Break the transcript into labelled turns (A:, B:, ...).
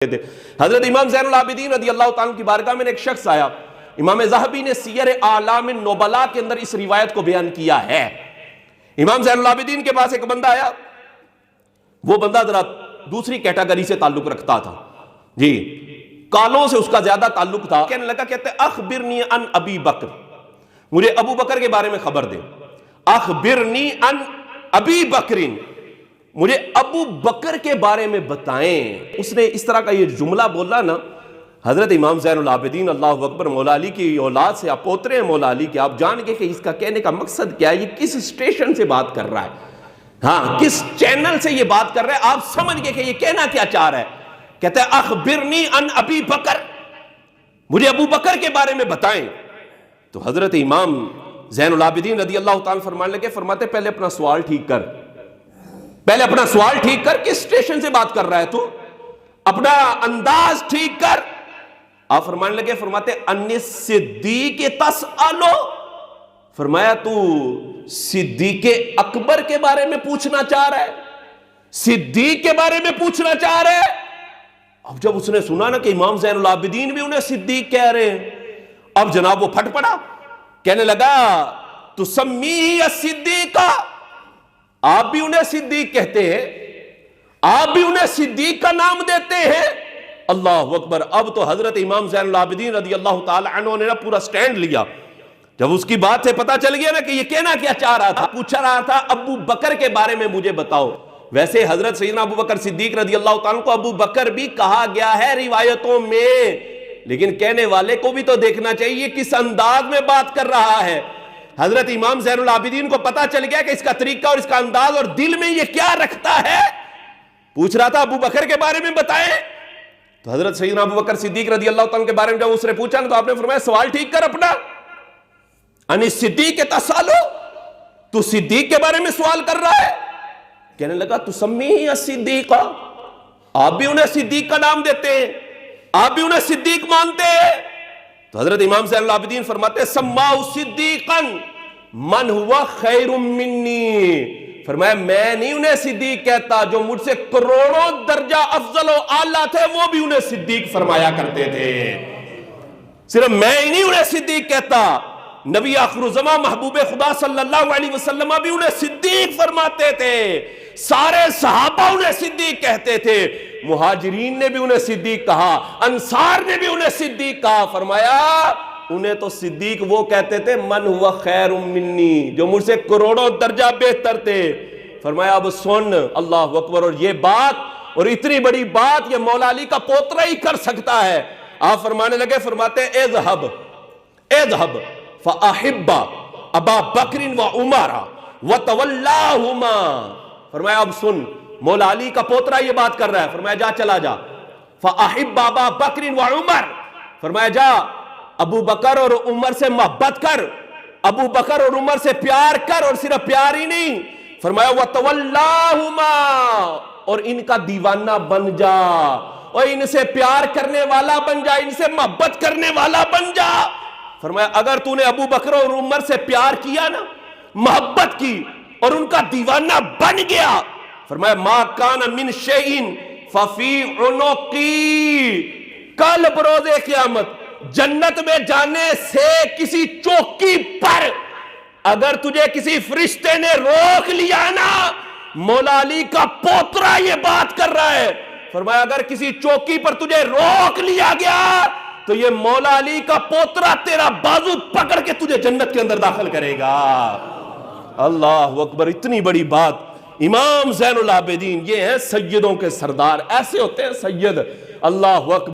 A: تھے۔ حضرت امام زین العابدین رضی اللہ تعالیٰ کی بارگاہ میں ایک شخص آیا۔ امام ذہبی نے سیر اعلام النبلاء کے اندر اس روایت کو بیان کیا ہے۔ امام زین العابدین کے پاس ایک بندہ آیا، وہ بندہ ذرا دوسری کیٹیگری سے تعلق رکھتا تھا، جی کالوں سے اس کا زیادہ تعلق تھا۔ کہنے لگا، کہتے اخبرنی عن ابی بکر، مجھے ابو بکر کے بارے میں خبر دے۔ اخبرنی عن ابی بکرین، مجھے ابو بکر کے بارے میں بتائیں۔ اس نے اس طرح کا یہ جملہ بولا نا، حضرت امام زین العابدین اللہ اکبر، مولا علی کی اولاد سے آپ پوترے ہیں مولا علی کے، آپ جان گے کہ اس کا کہنے کا مقصد کیا ہے، یہ کس اسٹیشن سے بات کر رہا ہے، ہاں کس چینل سے یہ بات کر رہا ہے، آپ سمجھ گئے کہ یہ کہنا کیا چاہ رہا ہے۔ کہتا ہے اخبرنی عن ابی بکر، مجھے ابو بکر کے بارے میں بتائیں۔ تو حضرت امام زین العابدین رضی اللہ تعالیٰ فرمانے لگے، فرماتے پہلے اپنا سوال ٹھیک کر، پہلے اپنا سوال ٹھیک کر، کس اسٹیشن سے بات کر رہا ہے تو، اپنا انداز ٹھیک کر۔ آپ فرمانے لگے، فرماتے ان الصدیق تسألو، فرمایا تو صدیق اکبر کے بارے میں پوچھنا چاہ رہا ہے، صدیق کے بارے میں پوچھنا چاہ رہا ہے۔ اب جب اس نے سنا نا کہ امام زین العابدین بھی انہیں صدیق کہہ رہے ہیں، اب جناب وہ پھٹ پڑا، کہنے لگا تسمیہ الصدیق، آپ بھی انہیں صدیق کہتے ہیں، آپ بھی انہیں صدیق کا نام دیتے ہیں۔ اللہ اکبر۔ اب تو حضرت امام زین العابدین رضی اللہ تعالی عنہ نے پورا سٹینڈ لیا۔ جب اس کی بات سے پتا چل گیا نا کہ یہ کہنا کیا چاہ رہا تھا، پوچھا رہا تھا ابو بکر کے بارے میں مجھے بتاؤ۔ ویسے حضرت سیدنا ابو بکر صدیق رضی اللہ تعالیٰ کو ابو بکر بھی کہا گیا ہے روایتوں میں، لیکن کہنے والے کو بھی تو دیکھنا چاہیے کس انداز میں بات کر رہا ہے۔ حضرت امام زین العابدین کو پتا چل گیا کہ اس کا طریقہ اور اس کا انداز اور دل میں یہ کیا رکھتا ہے، پوچھ رہا تھا ابو بکر کے بارے میں بتائیں۔ تو حضرت سیدنا ابو بکر صدیق رضی اللہ تعالیٰ کے بارے میں جب اس نے پوچھا نا، تو آپ نے فرمایا سوال ٹھیک کر اپنا، ان صدیق تسالو، تو صدیق کے بارے میں سوال کر رہا ہے۔ کہنے لگا تسمیہ الصدیق، آپ بھی انہیں صدیق کا نام دیتے ہیں، آپ بھی انہیں صدیق مانتے ہیں۔ تو حضرت امام زین العابدین فرماتے سماؤ صدیقا من ہوا خیر منی، فرمایا میں نہیں انہیں صدیق کہتا، جو مجھ سے کروڑوں درجہ افضل و اعلیٰ تھے وہ بھی انہیں صدیق فرمایا کرتے تھے۔ صرف میں ہی نہیں انہیں صدیق کہتا، نبی آخر الزمان محبوب خدا صلی اللہ علیہ وسلم بھی انہیں صدیق فرماتے تھے، سارے صحابہ انہیں صدیق کہتے تھے، مہاجرین نے بھی انہیں صدیق کہا، انصار نے بھی انہیں صدیق کہا۔ فرمایا انہیں تو صدیق وہ کہتے تھے من ہوا خیر منی، جو مجھ سے کروڑوں درجہ بہتر تھے۔ فرمایا اب سن، اللہ اکبر، اور یہ بات اور اتنی بڑی بات یہ مولا علی کا پوترا ہی کر سکتا ہے۔ آپ فرمانے لگے، فرماتے اذهب فاحب ابا بکر و عمر وتولاہما، فرمایا اب سن، مولا علی کا پوترا یہ بات کر رہا ہے، فرمایا جا چلا جا، فاحب ابا بکر و عمر، فرمایا جا ابو بکر اور عمر سے محبت کر، ابو بکر اور عمر سے پیار کر، اور صرف پیار ہی نہیں، فرمایا وتولاہما، اور ان کا دیوانہ بن جا، اور ان سے پیار کرنے والا بن جا، ان سے محبت کرنے والا بن جا۔ فرمایا اگر تو نے ابو بکر اور عمر سے پیار کیا نا، محبت کی، اور ان کا دیوانہ بن گیا، فرمایا ما کان من شیئن ففی عنقی، کل بروز قیامت جنت میں جانے سے کسی چوکی پر اگر تجھے کسی فرشتے نے روک لیا نا، مولا علی کا پوترا یہ بات کر رہا ہے، فرمایا اگر کسی چوکی پر تجھے روک لیا گیا تو یہ مولا علی کا پوترا تیرا بازو پکڑ کے تجھے جنت کے اندر داخل کرے گا۔ اللہ اکبر، اتنی بڑی بات۔ امام زین العابدین یہ ہیں سیدوں کے سردار، ایسے ہوتے ہیں سید۔ اللہ اکبر۔